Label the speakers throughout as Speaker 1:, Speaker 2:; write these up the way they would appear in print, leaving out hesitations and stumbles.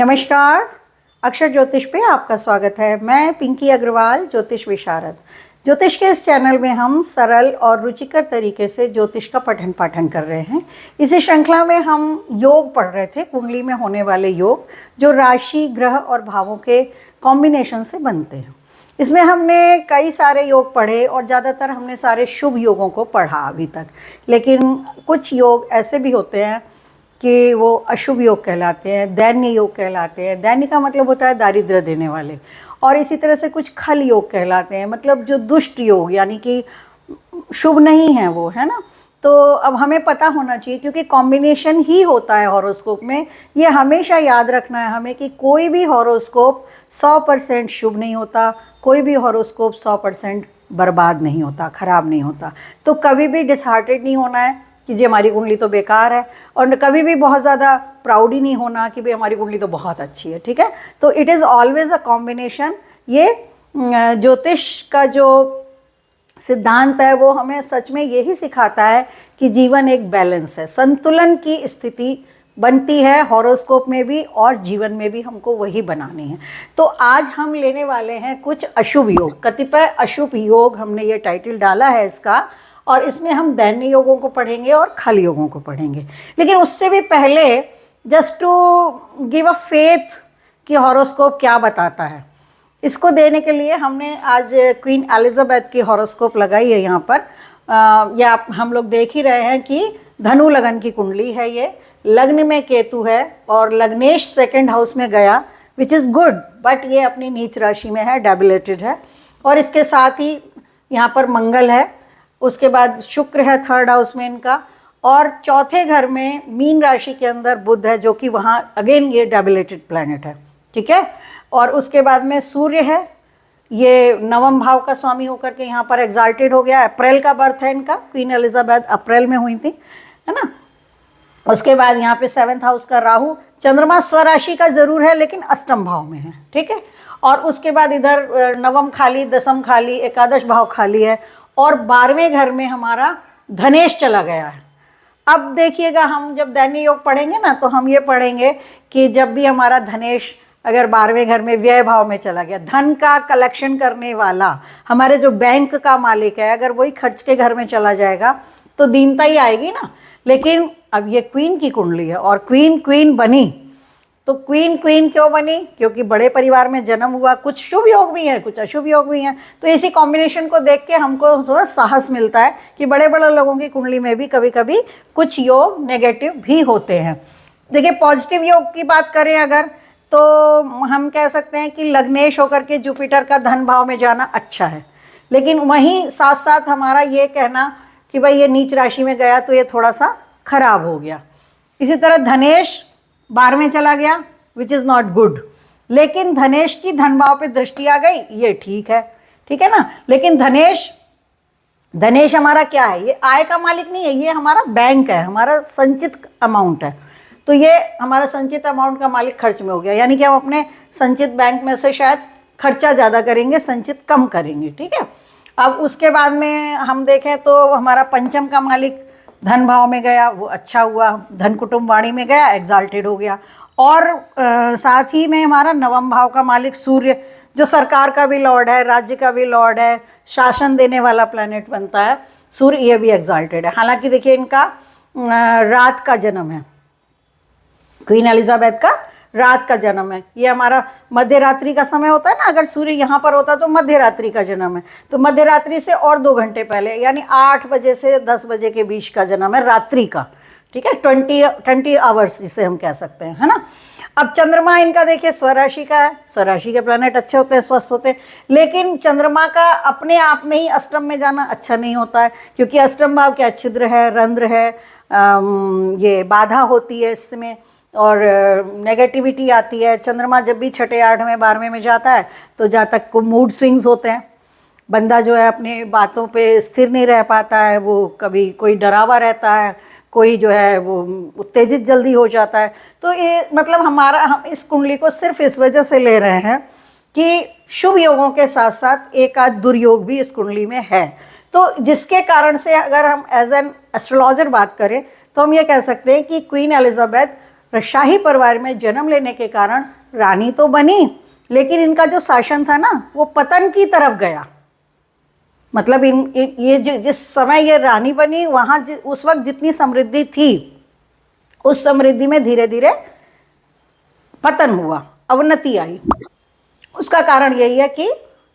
Speaker 1: नमस्कार। अक्षर ज्योतिष पे आपका स्वागत है। मैं पिंकी अग्रवाल, ज्योतिष विशारद। ज्योतिष के इस चैनल में हम सरल और रुचिकर तरीके से ज्योतिष का पठन पाठन कर रहे हैं। इसी श्रृंखला में हम योग पढ़ रहे थे, कुंडली में होने वाले योग जो राशि, ग्रह और भावों के कॉम्बिनेशन से बनते हैं। इसमें हमने कई सारे योग पढ़े और ज़्यादातर हमने सारे शुभ योगों को पढ़ा अभी तक, लेकिन कुछ योग ऐसे भी होते हैं कि वो अशुभ योग कहलाते हैं, दैन्य योग कहलाते हैं। दैन्य का मतलब होता है दारिद्र्य देने वाले। और इसी तरह से कुछ खल योग कहलाते हैं, मतलब जो दुष्ट योग यानी कि शुभ नहीं है वो, है ना। तो अब हमें पता होना चाहिए, क्योंकि कॉम्बिनेशन ही होता है हॉरोस्कोप में। ये हमेशा याद रखना है हमें कि कोई भी हॉरोस्कोप 100% शुभ नहीं होता, कोई भी हॉरोस्कोप 100% बर्बाद नहीं होता, ख़राब नहीं होता। तो कभी भी डिसहार्टेड नहीं होना है कि जी हमारी कुंडली तो बेकार है, और कभी भी बहुत ज़्यादा प्राउड ही नहीं होना कि भाई हमारी कुंडली तो बहुत अच्छी है। ठीक है, तो it is always a combination. ये ज्योतिष का जो सिद्धांत है वो हमें सच में यही सिखाता है कि जीवन एक बैलेंस है, संतुलन की स्थिति बनती है हॉरोस्कोप में भी और जीवन में भी हमको वही बनानी है। तो आज हम लेने वाले हैं कुछ अशुभ योग, कतिपय अशुभ योग, हमने ये टाइटल डाला है इसका। और इसमें हम दैन्य योगों को पढ़ेंगे और खल योगों को पढ़ेंगे। लेकिन उससे भी पहले just to give a faith कि हॉरोस्कोप क्या बताता है, इसको देने के लिए हमने आज क्वीन एलिजाबेथ की हॉरोस्कोप लगाई है यहाँ पर। या हम लोग देख ही रहे हैं कि धनु लगन की कुंडली है ये, लग्न में केतु है और लग्नेश सेकंड हाउस में गया, विच इज़ गुड, बट ये अपनी नीच राशि में है, डेबिलेटेड है। और इसके साथ ही यहाँ पर मंगल है, उसके बाद शुक्र है थर्ड हाउस में इनका, और चौथे घर में मीन राशि के अंदर बुध है, जो कि वहाँ अगेन ये डेबिलेटेड प्लैनेट है। ठीक है, और उसके बाद में सूर्य है, ये नवम भाव का स्वामी होकर के यहाँ पर एग्जाल्टेड हो गया। अप्रैल का बर्थ है इनका, क्वीन एलिजाबेथ अप्रैल में हुई थी, है ना। उसके बाद यहाँ पे 7th हाउस का राहु, चंद्रमा स्वराशि का जरूर है लेकिन अष्टम भाव में है। ठीक है, और उसके बाद इधर नवम खाली, दसम खाली, एकादश भाव खाली है, और 12वें घर में हमारा धनेश चला गया है। अब देखिएगा, हम जब दैन्य योग पढ़ेंगे ना तो हम ये पढ़ेंगे कि जब भी हमारा धनेश अगर 12वें घर में व्यय भाव में चला गया, धन का कलेक्शन करने वाला, हमारे जो बैंक का मालिक है, अगर वही खर्च के घर में चला जाएगा तो दीनता ही आएगी ना। लेकिन अब ये क्वीन की कुंडली है और क्वीन बनी, तो क्वीन क्यों बनी? क्योंकि बड़े परिवार में जन्म हुआ। कुछ शुभ योग भी हैं, कुछ अशुभ योग भी हैं। तो इसी कॉम्बिनेशन को देख के हमको थोड़ा साहस मिलता है कि बड़े बड़े लोगों की कुंडली में भी कभी कभी कुछ योग नेगेटिव भी होते हैं। देखिए, पॉजिटिव योग की बात करें अगर, तो हम कह सकते हैं कि लग्नेश होकर के जुपिटर का धन भाव में जाना अच्छा है। लेकिन वहीं साथ साथ हमारा ये कहना कि भाई ये नीच राशि में गया तो ये थोड़ा सा खराब हो गया। इसी तरह धनेश 12वें चला गया, विच इज़ नॉट गुड। लेकिन धनेश की धन भाव पे दृष्टि आ गई, ये ठीक है, ठीक है ना। लेकिन धनेश हमारा क्या है? ये आय का मालिक नहीं है, ये हमारा बैंक है, हमारा संचित अमाउंट है। तो ये हमारा संचित अमाउंट का मालिक खर्च में हो गया, यानी कि हम अपने संचित बैंक में से शायद खर्चा ज़्यादा करेंगे, संचित कम करेंगे। ठीक है, अब उसके बाद में हम देखें तो हमारा पंचम का मालिक धन भाव में गया, वो अच्छा हुआ, धन कुटुंब वाणी में गया, एग्जाल्टेड हो गया। और साथ ही में हमारा नवम भाव का मालिक सूर्य, जो सरकार का भी लॉर्ड है, राज्य का भी लॉर्ड है, शासन देने वाला प्लैनेट बनता है सूर्य, ये भी एग्जाल्टेड है। हालांकि देखिए, इनका रात का जन्म है, क्वीन एलिजाबेथ का रात का जन्म है। ये हमारा मध्य रात्रि का समय होता है ना, अगर सूर्य यहाँ पर होता तो मध्य रात्रि का जन्म है। तो मध्य रात्रि से और 2 घंटे पहले, यानी 8 बजे से 10 बजे के बीच का जन्म है रात्रि का। ठीक है, 20 आवर्स जिसे हम कह सकते हैं, है ना। अब चंद्रमा इनका देखिए स्वराशि का है, स्वराशि के प्लैनेट अच्छे होते हैं, स्वस्थ होते हैं। लेकिन चंद्रमा का अपने आप में ही अष्टम में जाना अच्छा नहीं होता है, क्योंकि अष्टम भाव क्या, छिद्र है, रंध्र है, ये बाधा होती है इसमें, और नेगेटिविटी आती है। चंद्रमा जब भी 6, 8, 12वें में जाता है तो जहाँ तक को मूड स्विंग्स होते हैं, बंदा जो है अपनी बातों पे स्थिर नहीं रह पाता है, वो कभी कोई डरावा रहता है, कोई जो है वो उत्तेजित जल्दी हो जाता है। तो ये मतलब हम इस कुंडली को सिर्फ इस वजह से ले रहे हैं कि शुभ योगों के साथ साथ एक आध दुर्योग भी इस कुंडली में है। तो जिसके कारण से अगर हम एज एन एस्ट्रोलॉजर बात करें तो हम ये कह सकते हैं कि क्वीन एलिजाबेथ शाही परिवार में जन्म लेने के कारण रानी तो बनी, लेकिन इनका जो शासन था ना वो पतन की तरफ गया। मतलब ये जिस समय ये रानी बनी वहाँ उस वक्त जितनी समृद्धि थी, उस समृद्धि में धीरे धीरे पतन हुआ, अवनति आई। उसका कारण यही है कि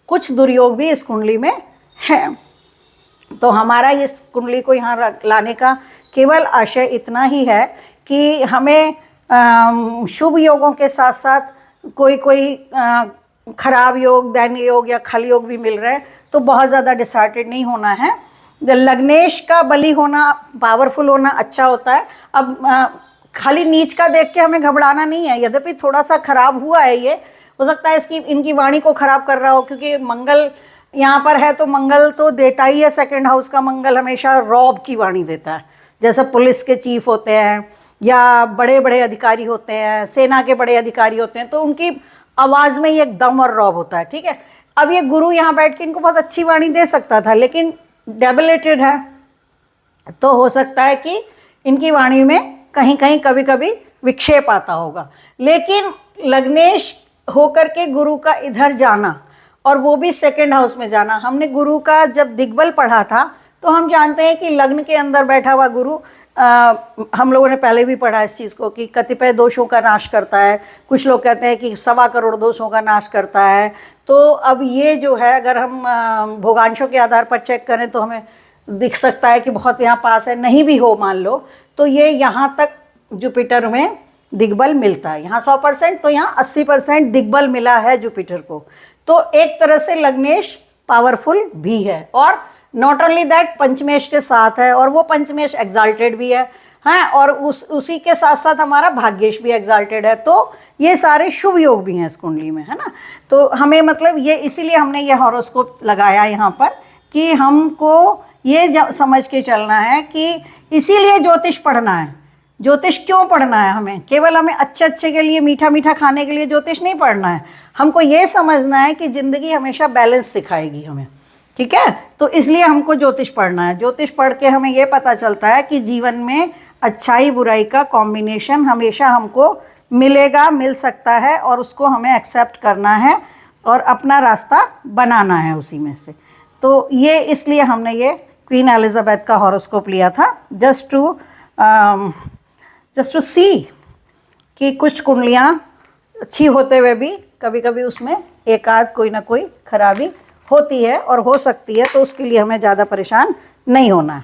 Speaker 1: कुछ दुर्योग भी इस कुंडली में है। तो हमारा इस कुंडली को यहाँ लाने का केवल आशय इतना ही है कि हमें शुभ योगों के साथ साथ कोई खराब योग, दैन्य योग या खल योग भी मिल रहे हैं, तो बहुत ज़्यादा डिसहार्टेड नहीं होना है। लग्नेश का बली होना, पावरफुल होना अच्छा होता है। अब खाली नीच का देख के हमें घबराना नहीं है। यद्यपि थोड़ा सा खराब हुआ है, ये हो सकता है इनकी वाणी को खराब कर रहा हो, क्योंकि मंगल यहाँ पर है, तो मंगल तो देता ही है। सेकंड हाउस का मंगल हमेशा रौब की वाणी देता है। जैसे पुलिस के चीफ होते हैं या बड़े बड़े अधिकारी होते हैं, सेना के बड़े अधिकारी होते हैं, तो उनकी आवाज़ में ही एक दम और रौब होता है। ठीक है, अब ये गुरु यहाँ बैठ के इनको बहुत अच्छी वाणी दे सकता था, लेकिन डेबिलेटेड है, तो हो सकता है कि इनकी वाणी में कहीं कहीं कभी कभी विक्षेप आता होगा। लेकिन लग्नेश होकर के गुरु का इधर जाना, और वो भी सेकंड हाउस में जाना, हमने गुरु का जब दिग्बल पढ़ा था तो हम जानते हैं कि लग्न के अंदर बैठा हुआ गुरु, हम लोगों ने पहले भी पढ़ा इस चीज़ को कि कतिपय दोषों का नाश करता है। कुछ लोग कहते हैं कि 1.25 करोड़ दोषों का नाश करता है। तो अब ये जो है, अगर हम भोगांशों के आधार पर चेक करें तो हमें दिख सकता है कि बहुत यहाँ पास है, नहीं भी हो मान लो, तो ये यहाँ तक जुपिटर में दिग्बल मिलता है। यहाँ 100%, तो यहाँ 80% दिग्बल मिला है जुपिटर को। तो एक तरह से लग्नेश पावरफुल भी है, और नॉट ओनली दैट पंचमेश के साथ है, और वो पंचमेश एग्जाल्टेड भी है, हाँ, और उसी के साथ साथ हमारा भाग्येश भी एग्जाल्टेड है। तो ये सारे शुभ योग भी हैं इस कुंडली में, है ना। तो हमें मतलब ये, इसीलिए हमने ये हॉरोस्कोप लगाया यहाँ पर कि हमको ये समझ के चलना है कि इसीलिए ज्योतिष पढ़ना है। ज्योतिष क्यों पढ़ना है हमें? केवल हमें अच्छे के लिए, मीठा मीठा खाने के लिए ज्योतिष नहीं पढ़ना है। हमको ये समझना है कि ज़िंदगी हमेशा बैलेंस सिखाएगी हमें, ठीक है। तो इसलिए हमको ज्योतिष पढ़ना है। ज्योतिष पढ़ के हमें ये पता चलता है कि जीवन में अच्छाई बुराई का कॉम्बिनेशन हमेशा हमको मिलेगा, मिल सकता है, और उसको हमें एक्सेप्ट करना है और अपना रास्ता बनाना है उसी में से। तो ये इसलिए हमने ये क्वीन एलिजाबेथ का हॉरोस्कोप लिया था, जस्ट टू सी कि कुछ कुंडलियाँ अच्छी होते हुए भी कभी कभी उसमें एक आध कोई ना कोई खराबी होती है और हो सकती है, तो उसके लिए हमें ज़्यादा परेशान नहीं होना है।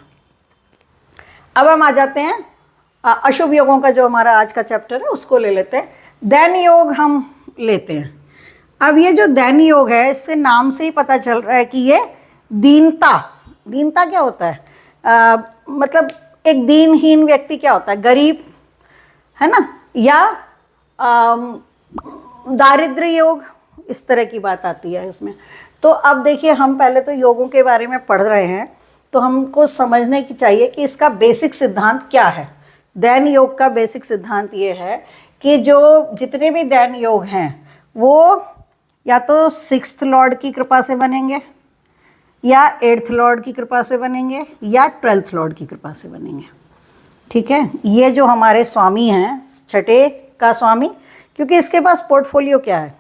Speaker 1: अब हम आ जाते हैं अशुभ योगों का, जो हमारा आज का चैप्टर है उसको ले लेते हैं। दैन्य योग हम लेते हैं। अब ये जो दैन्य योग है, इससे नाम से ही पता चल रहा है कि ये दीनता क्या होता है? मतलब एक दीनहीन व्यक्ति क्या होता है? गरीब, है ना, या दारिद्र्य योग, इस तरह की बात आती है इसमें। तो अब देखिए, हम पहले तो योगों के बारे में पढ़ रहे हैं, तो हमको समझने की चाहिए कि इसका बेसिक सिद्धांत क्या है। दैन्य योग का बेसिक सिद्धांत ये है कि जो जितने भी दैन्य योग हैं वो या तो 6th लॉर्ड की कृपा से बनेंगे, या 8th लॉर्ड की कृपा से बनेंगे, या 12th लॉर्ड की कृपा से बनेंगे, ठीक है। ये जो हमारे स्वामी हैं, 6ठे का स्वामी, क्योंकि इसके पास पोर्टफोलियो क्या है,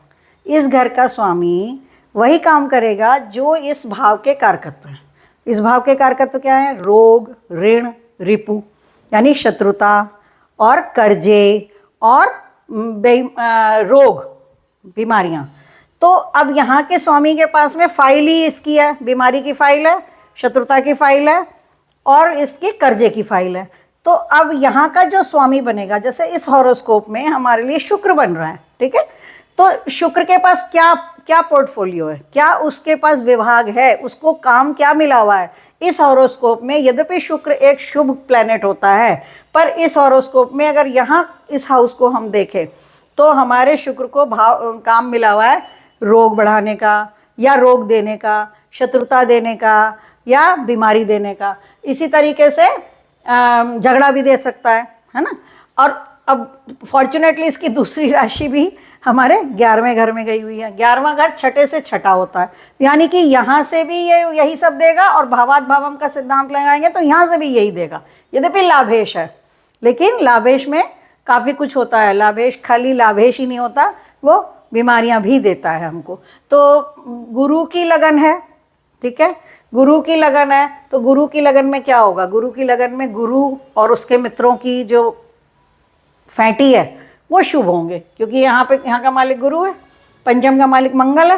Speaker 1: इस घर का स्वामी वही काम करेगा जो इस भाव के कारकत्व हैं। इस भाव के कारकत्व क्या है? रोग, ऋण, रिपु, यानी शत्रुता और कर्जे और रोग, बीमारियां। तो अब यहाँ के स्वामी के पास में फाइल ही इसकी है, बीमारी की फाइल है, शत्रुता की फाइल है और इसकी कर्जे की फाइल है। तो अब यहाँ का जो स्वामी बनेगा, जैसे इस हॉरोस्कोप में हमारे लिए शुक्र बन रहा है, ठीक है। तो शुक्र के पास क्या पोर्टफोलियो है, क्या उसके पास विभाग है, उसको काम क्या मिला हुआ है इस हॉरोस्कोप में। यद्यपि शुक्र एक शुभ प्लैनेट होता है, पर इस हॉरोस्कोप में अगर यहाँ इस हाउस को हम देखें तो हमारे शुक्र को काम मिला हुआ है रोग बढ़ाने का, या रोग देने का, शत्रुता देने का, या बीमारी देने का। इसी तरीके से झगड़ा भी दे सकता है ना। और अब फॉर्चुनेटली इसकी दूसरी राशि भी हमारे 11वें घर में गई हुई है। 11वां घर 6ठे से 6ठा होता है, यानी कि यहाँ से भी ये यही सब देगा, और भावात भावम का सिद्धांत लगाएंगे तो यहाँ से भी यही देगा। यद्यपि लाभेश है, लेकिन लाभेश में काफ़ी कुछ होता है। लाभेश खाली लाभेश ही नहीं होता, वो बीमारियां भी देता है हमको। तो गुरु की लगन है, ठीक है, गुरु की लगन है, तो गुरु की लगन में क्या होगा? गुरु की लगन में गुरु और उसके मित्रों की जो फैंटी है वो शुभ होंगे, क्योंकि यहाँ का मालिक गुरु है, पंचम का मालिक मंगल है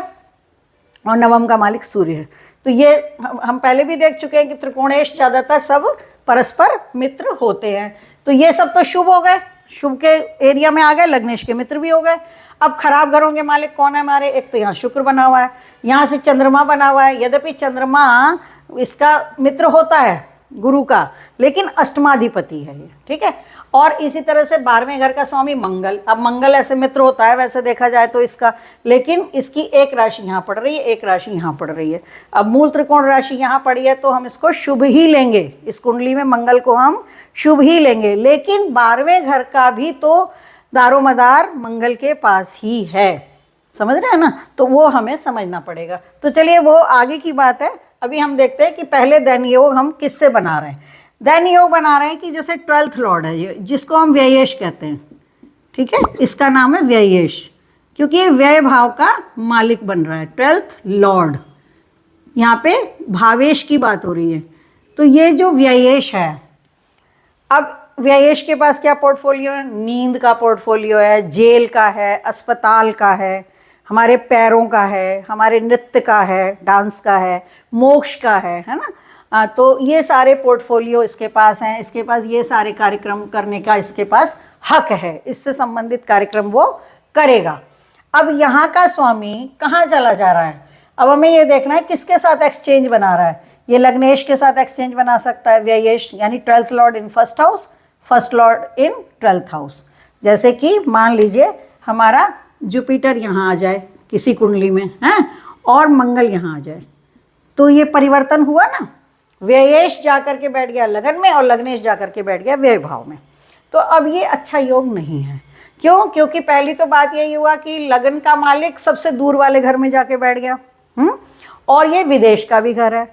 Speaker 1: और नवम का मालिक सूर्य है। तो ये हम पहले भी देख चुके हैं कि त्रिकोणेश ज़्यादातर सब परस्पर मित्र होते हैं। तो ये सब तो शुभ हो गए, शुभ के एरिया में आ गए, लग्नेश के मित्र भी हो गए। अब खराब घरों के मालिक कौन है हमारे? एक तो यहाँ शुक्र बना हुआ है, यहाँ से चंद्रमा बना हुआ है। यद्यपि चंद्रमा इसका मित्र होता है गुरु का, लेकिन अष्टमाधिपति है ये, ठीक है। और इसी तरह से 12वें घर का स्वामी मंगल। अब मंगल ऐसे मित्र होता है वैसे देखा जाए तो इसका, लेकिन इसकी एक राशि यहाँ पड़ रही है, एक राशि यहाँ पड़ रही है। अब मूल त्रिकोण राशि यहाँ पड़ी है तो हम इसको शुभ ही लेंगे, इस कुंडली में मंगल को हम शुभ ही लेंगे। लेकिन 12वें घर का भी तो दारोमदार मंगल के पास ही है, समझ रहे हैं ना, तो वो हमें समझना पड़ेगा। तो चलिए वो आगे की बात है। अभी हम देखते हैं कि पहले दैन योग हम किससे बना रहे हैं। दैन योग बना रहे हैं कि जैसे 12th लॉर्ड है ये, जिसको हम व्ययेश कहते हैं, ठीक है, इसका नाम है व्ययेश, क्योंकि ये व्यय भाव का मालिक बन रहा है, 12th लॉर्ड। यहाँ पे भावेश की बात हो रही है। तो ये जो व्ययेश है, अब व्ययेश के पास क्या पोर्टफोलियो है? नींद का पोर्टफोलियो है, जेल का है, अस्पताल का है, हमारे पैरों का है, हमारे नृत्य का है, डांस का है, मोक्ष का है ना। तो ये सारे पोर्टफोलियो इसके पास हैं, इसके पास ये सारे कार्यक्रम करने का इसके पास हक है, इससे संबंधित कार्यक्रम वो करेगा। अब यहाँ का स्वामी कहाँ चला जा रहा है? अब हमें ये देखना है किसके साथ एक्सचेंज बना रहा है। ये लग्नेश के साथ एक्सचेंज बना सकता है व्ययेश, यानी 12th Lord in first house, first Lord in 12th house. जैसे कि मान लीजिए हमारा जुपिटर यहाँ आ जाए किसी कुंडली में, हैं, और मंगल यहाँ आ जाए, तो ये परिवर्तन हुआ ना। व्ययेश जाकर के बैठ गया लगन में और लग्नेश जाकर के बैठ गया व्यय भाव में। तो अब ये अच्छा योग नहीं है। क्यों? क्योंकि पहली तो बात यही हुआ कि लगन का मालिक सबसे दूर वाले घर में जाके बैठ गया, और ये विदेश का भी घर है।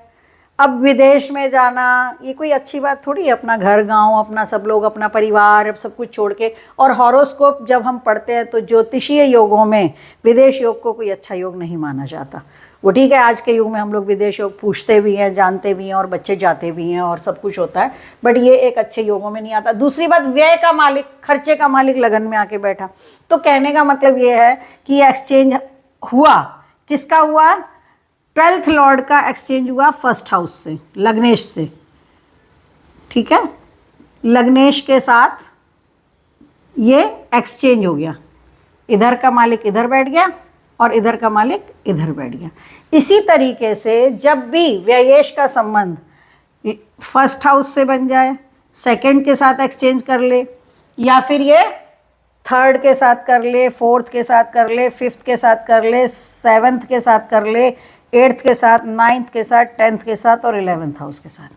Speaker 1: अब विदेश में जाना ये कोई अच्छी बात थोड़ी है। अपना घर गांव, अपना सब लोग, अपना परिवार, अब सब कुछ छोड़ के, और हॉरोस्कोप जब हम पढ़ते हैं तो ज्योतिषीय योगों में विदेश योग को कोई अच्छा योग नहीं माना जाता। वो ठीक है, आज के युग में हम लोग विदेश योग पूछते भी हैं, जानते भी हैं, और बच्चे जाते भी हैं और सब कुछ होता है, बट ये एक अच्छे योगों में नहीं आता। दूसरी बात, व्यय का मालिक, खर्चे का मालिक लगन में आके बैठा। तो कहने का मतलब ये है कि ये एक्सचेंज हुआ, किसका हुआ? 12th लॉर्ड का एक्सचेंज हुआ फर्स्ट हाउस से, लग्नेश से, ठीक है। लग्नेश के साथ ये एक्सचेंज हो गया, इधर का मालिक इधर बैठ गया और इधर का मालिक इधर बैठ गया। इसी तरीके से जब भी व्ययेश का संबंध फर्स्ट हाउस से बन जाए, सेकंड के साथ एक्सचेंज कर ले, या फिर ये थर्ड के साथ कर ले, फोर्थ के साथ कर ले, फिफ्थ के साथ कर ले, सेवन्थ के साथ कर ले, 8th के साथ, 9th के साथ, 10th के साथ और 11th हाउस के साथ।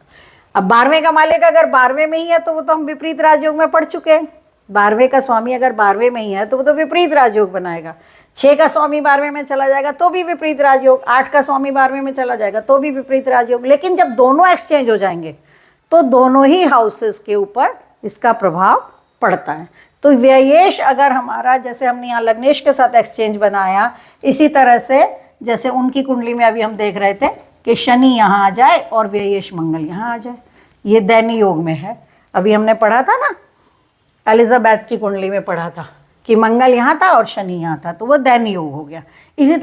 Speaker 1: अब 12वें का मालिक अगर 12वें में ही है तो वो तो हम विपरीत राजयोग में पढ़ चुके हैं। 12वें का स्वामी अगर 12वें में ही है तो वो तो विपरीत राजयोग बनाएगा। 6 का स्वामी 12वें में चला जाएगा तो भी विपरीत राजयोग, 8 का स्वामी 12वें में चला जाएगा तो भी विपरीत राजयोग। लेकिन जब दोनों एक्सचेंज हो जाएंगे तो दोनों ही हाउसेस के ऊपर इसका प्रभाव पड़ता है। तो व्ययेश अगर हमारा, जैसे हमने यहाँ लग्नेश के साथ एक्सचेंज बनाया, इसी तरह से जैसे उनकी कुंडली में अभी हम देख रहे थे कि शनि यहाँ आ जाए और व्ययेश मंगल यहाँ आ जाए, ये दैन्य योग में है। अभी हमने पढ़ा था ना, एलिजाबेथ की कुंडली में पढ़ा था कि मंगल यहाँ था और शनि यहाँ था, तो वो दैन्य योग हो गया। इसी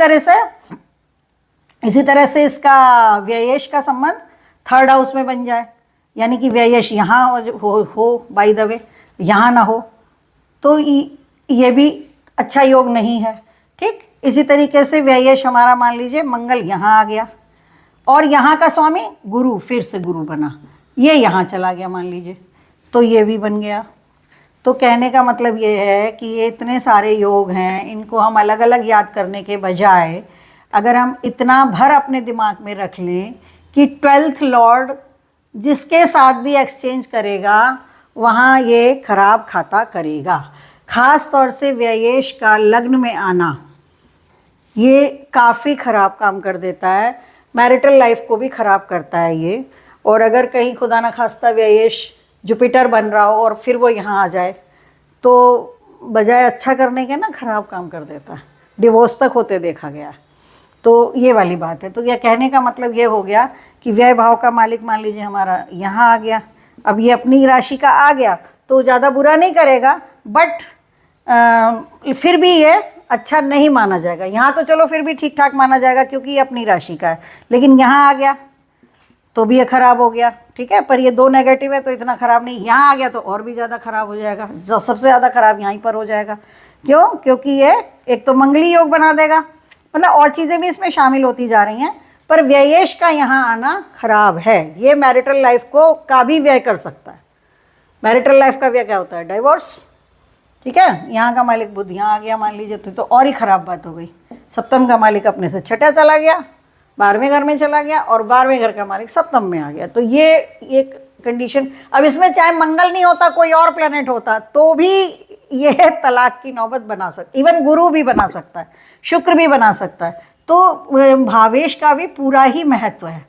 Speaker 1: तरह से इसका व्ययेश का संबंध थर्ड हाउस में बन जाए, यानी कि व्ययेश यहाँ हो बाय द वे, यहाँ ना हो, तो ये भी अच्छा योग नहीं है, ठीक। इसी तरीके से व्ययेश हमारा, मान लीजिए मंगल यहाँ आ गया और यहाँ का स्वामी गुरु, फिर से गुरु बना, ये यहाँ चला गया मान लीजिए, तो ये भी बन गया। तो कहने का मतलब ये है कि ये इतने सारे योग हैं, इनको हम अलग अलग याद करने के बजाय अगर हम इतना भर अपने दिमाग में रख लें कि 12th लॉर्ड जिसके साथ भी एक्सचेंज करेगा वहाँ ये खराब खाता करेगा। ख़ास तौर से व्ययेश का लग्न में आना ये काफ़ी ख़राब काम कर देता है, मैरिटल लाइफ को भी ख़राब करता है ये। और अगर कहीं खुदा न खास्ता व्ययेश जुपिटर बन रहा हो और फिर वो यहाँ आ जाए तो बजाय अच्छा करने के ना खराब काम कर देता है, डिवोर्स तक होते देखा गया। तो ये वाली बात है। तो यह कहने का मतलब ये हो गया कि व्यय भाव का मालिक मान लीजिए हमारा यहाँ आ गया, अब ये अपनी राशि का आ गया तो ज़्यादा बुरा नहीं करेगा, बट फिर भी ये अच्छा नहीं माना जाएगा। यहाँ तो चलो फिर भी ठीक ठाक माना जाएगा क्योंकि ये अपनी राशि का है, लेकिन यहाँ आ गया तो भी ये खराब हो गया, ठीक है। पर ये दो नेगेटिव है तो इतना खराब नहीं, यहाँ आ गया तो और भी ज़्यादा खराब हो जाएगा, जो सबसे ज़्यादा खराब यहीं पर हो जाएगा। क्यों? क्योंकि ये एक तो मंगली योग बना देगा, मतलब और चीज़ें भी इसमें शामिल होती जा रही हैं, पर व्ययेश का यहाँ आना खराब है। ये मैरिटल लाइफ को का भी व्यय कर सकता है। मैरिटल लाइफ का व्यय क्या होता है? डाइवोर्स, ठीक है। यहाँ का मालिक बुध यहाँ आ गया मान लीजिए तो और ही खराब बात हो गई। सप्तम का मालिक अपने से छठा चला गया, 12वें घर में चला गया, और 12वें घर का मालिक सप्तम में आ गया। तो ये एक कंडीशन। अब इसमें चाहे मंगल नहीं होता, कोई और प्लेनेट होता तो भी ये तलाक की नौबत बना सकता, इवन गुरु भी बना सकता है, शुक्र भी बना सकता है। तो भावेश का भी पूरा ही महत्व है।